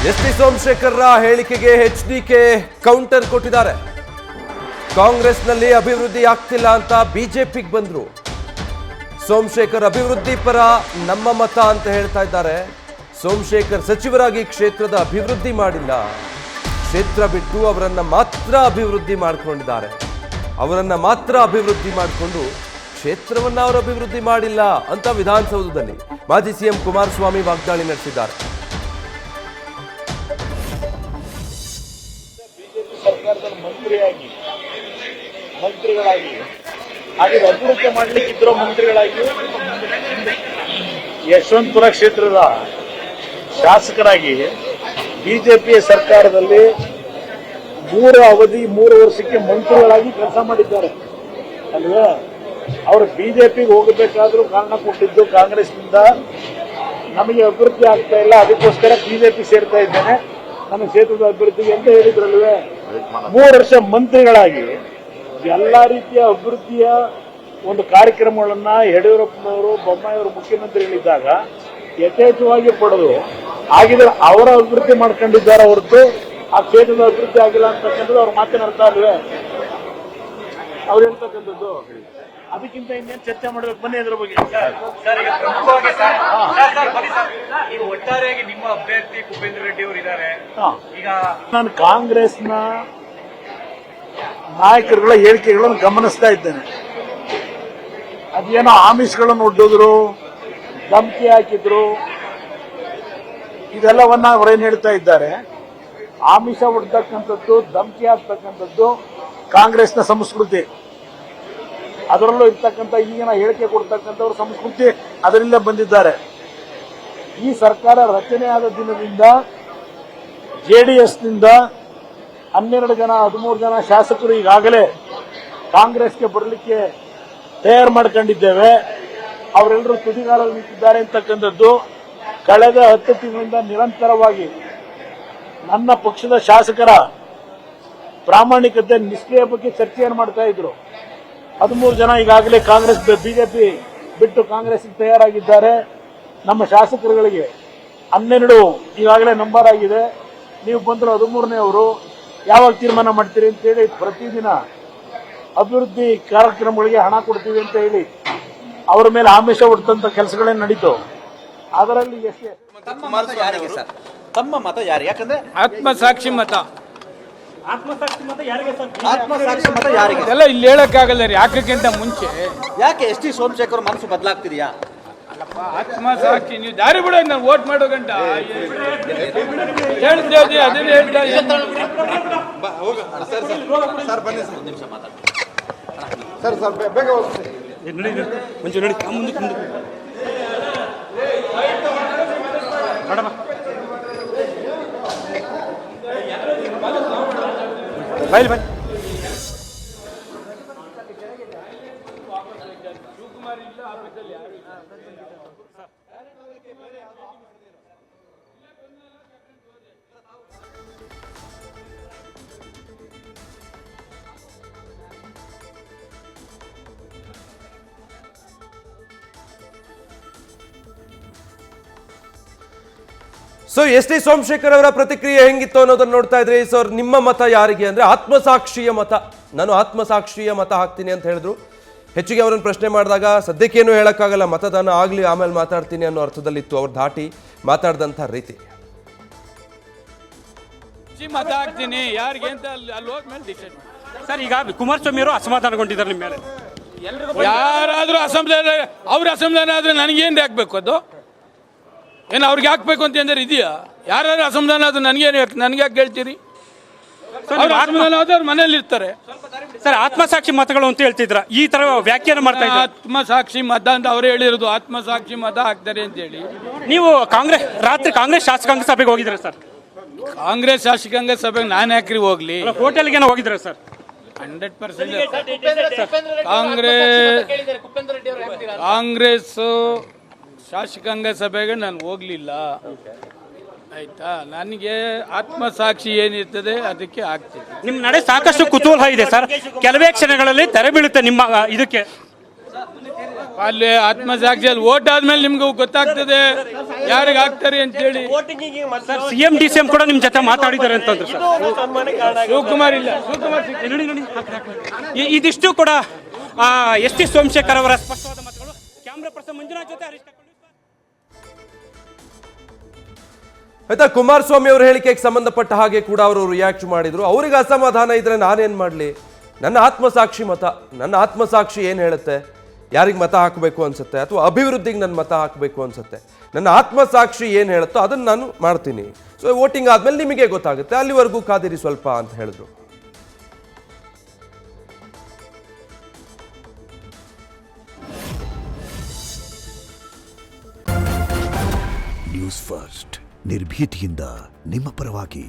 ST. ಸೋಮಶೇಖರ್ರ ಹೇಳಿಕೆಗೆ ಎಚ್.ಡಿ.ಕೆ counter ಕೊಟ್ಟಿದ್ದಾರೆ. ಕಾಂಗ್ರೆಸ್ನಲ್ಲಿ ಅಭಿವೃದ್ಧಿ ಆಗ್ತಿಲ್ಲ ಅಂತ ಬಿಜೆಪಿಗೆ ಬಂದ್ರು. ಸೋಮಶೇಖರ್ ಅಭಿವೃದ್ಧಿ ಪರ ನಮ್ಮ ಮತ ಅಂತ ಹೇಳ್ತಾ ಇದ್ದಾರೆ. ಸೋಮಶೇಖರ್ ಸಚಿವರಾಗಿ ಕ್ಷೇತ್ರದ ಅಭಿವೃದ್ಧಿ ಮಾಡಿಲ್ಲ, ಕ್ಷೇತ್ರ ಬಿಟ್ಟು ಅವರನ್ನ ಮಾತ್ರ ಅಭಿವೃದ್ಧಿ ಮಾಡಿಕೊಂಡಿದ್ದಾರೆ. ಅವರನ್ನ ಮಾತ್ರ ಅಭಿವೃದ್ಧಿ ಮಾಡಿಕೊಂಡು ಕ್ಷೇತ್ರವನ್ನ ಅವರು ಅಭಿವೃದ್ಧಿ ಮಾಡಿಲ್ಲ ಅಂತ ವಿಧಾನಸೌಧದಲ್ಲಿ ಮಾಜಿ ಸಿಎಂ ಕುಮಾರಸ್ವಾಮಿ ವಾಗ್ದಾಳಿ ನಡೆಸಿದ್ದಾರೆ. ಸರ್ಕಾರದಲ್ಲಿ ಮಂತ್ರಿಗಳಾಗಿ ಹಾಗೆ ಅಭಿವೃದ್ಧಿ ಮಾಡಲಿಕ್ಕಿದ್ರು ಮಂತ್ರಿಗಳಾಗಿ ಯಶವಂತಪುರ ಕ್ಷೇತ್ರದ ಶಾಸಕರಾಗಿ ಬಿಜೆಪಿಯ ಸರ್ಕಾರದಲ್ಲಿ 3 ಅವಧಿ 3 ವರ್ಷಕ್ಕೆ ಮಂತ್ರಿಗಳಾಗಿ ಕೆಲಸ ಮಾಡಿದ್ದಾರೆ ಅಲ್ವೇ. ಅವರು ಬಿಜೆಪಿಗೆ ಹೋಗಬೇಕಾದ್ರೂ ಕಾರಣ ಕೊಟ್ಟಿದ್ದು ಕಾಂಗ್ರೆಸ್ನಿಂದ ನಮಗೆ ಅಭಿವೃದ್ಧಿ ಆಗ್ತಾ ಇಲ್ಲ, ಅದಕ್ಕೋಸ್ಕರ ಬಿಜೆಪಿ ಸೇರ್ತಾ ಇದ್ದೇನೆ, ನಮ್ಮ ಕ್ಷೇತ್ರದ ಅಭಿವೃದ್ಧಿಗೆ ಅಂತ ಹೇಳಿದ್ರಲ್ವೇ. 3 ವರ್ಷ ಮಂತ್ರಿಗಳಾಗಿ ಎಲ್ಲಾ ರೀತಿಯ ಅಭಿವೃದ್ಧಿಯ ಒಂದು ಕಾರ್ಯಕ್ರಮಗಳನ್ನ ಯಡಿಯೂರಪ್ಪನವರು ಬೊಮ್ಮಾಯಿಯವರು ಮುಖ್ಯಮಂತ್ರಿಗಳಿದ್ದಾಗ ಯಥೇಚ್ಛವಾಗಿ ಪಡೆದು ಆಗಿದ್ರೆ ಅವರ ಅಭಿವೃದ್ಧಿ ಮಾಡ್ಕೊಂಡಿದ್ದಾರೆ ಹೊರತು ಆ ಕ್ಷೇತ್ರದ ಅಭಿವೃದ್ಧಿ ಆಗಿಲ್ಲ ಅಂತಕ್ಕಂಥದ್ದು ಅವ್ರು ಮಾತನಾಡ್ತಾ ಇಲ್ವೇ. ಅವ್ರು ಹೇಳ್ತಕ್ಕಂಥದ್ದು ಅದಕ್ಕಿಂತ ಇನ್ನೇನು ಚರ್ಚೆ ಮಾಡಬೇಕು, ಬನ್ನಿ ಅದ್ರ ಬಗ್ಗೆ. ಒಟ್ಟಾರೆಯಾಗಿ ನಿಮ್ಮ ಅಭ್ಯರ್ಥಿ ಕುಪೇಂದ್ರ ರೆಡ್ಡಿ ಅವರು ಇದ್ದಾರೆ. ಈಗ ನಾನು ಕಾಂಗ್ರೆಸ್ನ ನಾಯಕರುಗಳ ಹೇಳಿಕೆಗಳನ್ನು ಗಮನಿಸ್ತಾ ಇದ್ದೇನೆ. ಅದೇನೋ ಆಮಿಷಗಳನ್ನು ಒಡ್ಡಿದ್ರು, ಧಮಕಿ ಹಾಕಿದ್ರು, ಇದೆಲ್ಲವನ್ನ ಅವರೇನು ಹೇಳ್ತಾ ಇದ್ದಾರೆ. ಆಮಿಷ ಒಡ್ತಕ್ಕಂಥದ್ದು, ಧಮಕಿ ಹಾಕ್ತಕ್ಕಂಥದ್ದು ಕಾಂಗ್ರೆಸ್ನ ಸಂಸ್ಕೃತಿ. ಅದರಲ್ಲೂ ಇರ್ತಕ್ಕಂಥ ಈಗಿನ ಹೇಳಿಕೆ ಕೊಡ್ತಕ್ಕಂಥವ್ರ ಸಂಸ್ಕೃತಿ ಅದರಿಂದ ಬಂದಿದ್ದಾರೆ. ಈ ಸರ್ಕಾರ ರಚನೆ ಆದ ದಿನದಿಂದ ಜೆಡಿಎಸ್ನಿಂದ 12 ಜನ 13 ಜನ ಶಾಸಕರು ಈಗಾಗಲೇ ಕಾಂಗ್ರೆಸ್ಗೆ ಬರಲಿಕ್ಕೆ ತಯಾರು ಮಾಡ್ಕೊಂಡಿದ್ದೇವೆ. ಅವರೆಲ್ಲರೂ ತುದಿಗಾಲಲ್ಲಿ ನಿಂತಿದ್ದಾರೆ ಅಂತಕ್ಕಂಥದ್ದು ಕಳೆದ 10 ತಿಂಗಳಿಂದ ನಿರಂತರವಾಗಿ ನನ್ನ ಪಕ್ಷದ ಶಾಸಕರ ಪ್ರಾಮಾಣಿಕತೆ ನಿಷ್ಕ್ರಿಯ ಬಗ್ಗೆ ಚರ್ಚೆಯನ್ನು ಮಾಡ್ತಾ ಇದ್ರು. 13 ಜನ ಈಗಾಗಲೇ ಕಾಂಗ್ರೆಸ್ ಬಿಜೆಪಿ ಬಿಟ್ಟು ಕಾಂಗ್ರೆಸ್ಗೆ ತಯಾರಾಗಿದ್ದಾರೆ. ನಮ್ಮ ಶಾಸಕರುಗಳಿಗೆ 12 ಈಗಾಗಲೇ ನಂಬರ್ ಆಗಿದೆ. ನೀವು ಬಂದರು 13ನೇ ಅವರು, ಯಾವಾಗ ತೀರ್ಮಾನ ಮಾಡ್ತೀರಿ ಅಂತೇಳಿ ಪ್ರತಿದಿನ ಅಭಿವೃದ್ಧಿ ಕಾರ್ಯಕ್ರಮಗಳಿಗೆ ಹಣ ಕೊಡ್ತೀವಿ ಅಂತ ಹೇಳಿ ಅವರ ಮೇಲೆ ಆಮಿಷ ಹೊಡ್ತಂತ ಕೆಲಸಗಳೇನು ನಡೀತು. ಅದರಲ್ಲಿ ಎಷ್ಟೇ ತಮ್ಮ ಮತ ಯಾರು? ಯಾಕಂದ್ರೆ ಆತ್ಮಸಾಕ್ಷಿ ಮತ. ಆತ್ಮಸಾಕ್ಷಿ ಮತ ಯಾರಿಗೆ ಸರ್? ಆತ್ಮಸಾಕ್ಷಿ ಮತ ಯಾರಿಗೆ? ಎಲ್ಲ ಇಲ್ಲಿ ಹೇಳಕ್ಕಾಗಲ್ಲ ರೀ. ಯಾಕಕ್ಕಿಂತ ಮುಂಚೆ ಯಾಕೆ ಎಸ್.ಟಿ. ಸೋಮಶೇಖರ್ ಮನಸ್ಸು ಬದಲಾಗ್ತಿದೆಯಾ? ಆತ್ಮಸಾಕ್ಷಿ ನೀವು ದಾರಿ ಬಿಡೋದು, ನಾನು ವೋಟ್ ಮಾಡೋ ಗಂಟ ಹೇಳ್ತೇವೆ. ಅದನ್ನೇ ಹೇಳ್ತಾ ಮುಂಚೆ ನೋಡಿ ಮುಂದಕ್ಕೆ ಬೈಲ್ ಬೈ. So S T. ಸೋಮಶೇಖರ್ ಅವರ ಪ್ರತಿಕ್ರಿಯೆ ಹೆಂಗಿತ್ತು ಅನ್ನೋದನ್ನ ನೋಡ್ತಾ ಇದ್ರಿ. ಸೊ ನಿಮ್ಮ ಮತ ಯಾರಿಗೆ ಅಂದ್ರೆ ಆತ್ಮಸಾಕ್ಷಿಯ ಮತ, ನಾನು ಆತ್ಮಸಾಕ್ಷಿಯ ಮತ ಹಾಕ್ತೀನಿ ಅಂತ ಹೇಳಿದ್ರು. ಹೆಚ್ಚಿಗೆ ಅವರನ್ನು ಪ್ರಶ್ನೆ ಮಾಡಿದಾಗ ಸದ್ಯಕ್ಕೇನು ಹೇಳಕ್ಕಾಗಲ್ಲ, ಮತದಾನ ಆಗ್ಲಿ ಆಮೇಲೆ ಮಾತಾಡ್ತೀನಿ ಅನ್ನೋ ಅರ್ಥದಲ್ಲಿತ್ತು ಅವ್ರ ಧಾಟಿ, ಮಾತಾಡಿದಂಥ ರೀತಿ. ಮತ ಹಾಕ್ತೀನಿ ಯಾರಿಗೆ ಅಂತ ಅಲ್ಲಿ ಹೋದ್ಮೇಲೆ ಡಿಸೈಡ್ ಮಾಡಿ. ಸರ್, ಈಗ ಕುಮಾರಸ್ವಾಮಿ ಅವರು ಅಸಮಾಧಾನಗೊಂಡಿದ್ದಾರೆ ನಿಮ್ಮ ಮೇಲೆ. ಯಾರಾದ್ರೂ ಅಸಮಾಧಾನ, ಅವ್ರ ಅಸಮಾಧಾನ ಆದ್ರೆ ನನಗೇನು ಹಾಕ್ಬೇಕು? ಅದು ಏನು ಅವ್ರಿಗೆ ಹಾಕ್ಬೇಕು ಅಂತ ಏನಾರು ಇದೆಯಾ? ಯಾರು ಅಸಮಾಧಾನ ಆದ್ರೆ ನನಗೆ ಯಾಕೆ ಹೇಳ್ತೀರಿ? ಅಸಮಾಧಾನ ಆದ್ರೆ ಅವ್ರ ಮನೇಲಿ ಇರ್ತಾರೆ. ಸರ್, ಆತ್ಮಸಾಕ್ಷಿ ಮತಗಳು ಅಂತ ಹೇಳ್ತಿದ್ರ, ಈ ತರ ವ್ಯಾಖ್ಯಾನ ಮಾಡ್ತಾ ಇದ್ದಾರೆ. ಆತ್ಮಸಾಕ್ಷಿ ಮತ ಅಂತ ಅವರೇ ಹೇಳಿರೋದು, ಆತ್ಮಸಾಕ್ಷಿ ಮತ ಹಾಕ್ತಾರೆ ಅಂತ ಹೇಳಿ. ನೀವು ಕಾಂಗ್ರೆಸ್ ಶಾಸಕಾಂಗ ಸಭೆಗೆ ಹೋಗಿದ್ರೆ ಸರ್? ಕಾಂಗ್ರೆಸ್ ಶಾಸಕಾಂಗ ಸಭೆಗೆ ನಾನು ಯಾಕ್ರಿ ಹೋಗ್ಲಿ? ಹೋಟೆಲ್ಗೆ ಹೋಗಿದ್ರೆ ಸರ್? 100% ಕಾಂಗ್ರೆಸ್ ಶಾಸಕಾಂಗ ಸಭೆಗೆ ನಾನು ಹೋಗ್ಲಿಲ್ಲ. ಆಯ್ತಾ, ನನಗೆ ಆತ್ಮಸಾಕ್ಷಿ ಏನಿರ್ತದೆ ಅದಕ್ಕೆ ಆಗ್ತದೆ. ನಿಮ್ಮ ನಡೆ ಸಾಕಷ್ಟು ಕುತೂಹಲ ಇದೆ ಸರ್. ಕೆಲವೇ ಕ್ಷಣಗಳಲ್ಲಿ ತೆರೆ ಬೀಳುತ್ತೆ ನಿಮ್ಮ ಇದಕ್ಕೆ. ಅಲ್ಲಿ ಆತ್ಮಸಾಕ್ಷಿಯಲ್ಲಿ ಓಟ್ ಆದ್ಮೇಲೆ ನಿಮ್ಗೆ ಗೊತ್ತಾಗ್ತದೆ ಯಾರಿಗೆ ಹಾಕ್ತಾರೆ ಅಂತೇಳಿ ಸಿಎಂ ಡಿಸಿಎಂ ಕೂಡ ನಿಮ್ ಜೊತೆ ಮಾತಾಡಿದ್ದಾರೆ ಅಂತಂದ್ರು ಸರ್. ಶಿವಕುಮಾರ್ ಇಲ್ಲ, ಶಿವಕುಮಾರ್ ನೋಡಿ ನೋಡಿ ಇದಿಷ್ಟು ಕೂಡ ಎಸ್ ಟಿ ಸೋಮಶೇಖರ್ ಅವರ ಸ್ಪಷ್ಟವಾದ ಮಾತುಗಳು. ಕ್ಯಾಮ್ರಾ ಪರ್ಸನ್ ಮಂಜುನಾಥ್ ಜೊತೆ ಹರೀಶ್ ಕಕ್ಕೋಳಿ. ಆಯ್ತಾ, ಕುಮಾರಸ್ವಾಮಿ ಅವರ ಹೇಳಿಕೆಗೆ ಸಂಬಂಧಪಟ್ಟ ಹಾಗೆ ಕೂಡ ಅವರು ರಿಯಾಕ್ಟ್ ಮಾಡಿದ್ರು. ಅವರಿಗೆ ಅಸಮಾಧಾನ ಇದ್ರೆ ನಾನೇನ್ ಮಾಡ್ಲಿ? ನನ್ನ ಆತ್ಮಸಾಕ್ಷಿ ಮತ, ನನ್ನ ಆತ್ಮಸಾಕ್ಷಿ ಏನ್ ಹೇಳುತ್ತೆ, ಯಾರಿಗೆ ಮತ ಹಾಕಬೇಕು ಅನ್ಸುತ್ತೆ ಅಥವಾ ಅಭಿವೃದ್ಧಿಗೆ ನನ್ನ ಮತ ಹಾಕಬೇಕು ಅನ್ಸುತ್ತೆ, ನನ್ನ ಆತ್ಮಸಾಕ್ಷಿ ಏನು ಹೇಳುತ್ತೋ ಅದನ್ನು ನಾನು ಮಾಡ್ತೀನಿ. ಸೊ ವೋಟಿಂಗ್ ಆದಮೇಲೆ ನಿಮಗೆ ಗೊತ್ತಾಗುತ್ತೆ, ಅಲ್ಲಿವರೆಗೂ ಕಾದಿರಿ ಸ್ವಲ್ಪ ಅಂತ ಹೇಳಿದ್ರು. ನ್ಯೂಸ್ ಫಸ್ಟ್ ನಿರ್ಭೀತಿಯಿಂದ ನಿಮ್ಮ ಪರವಾಗಿ.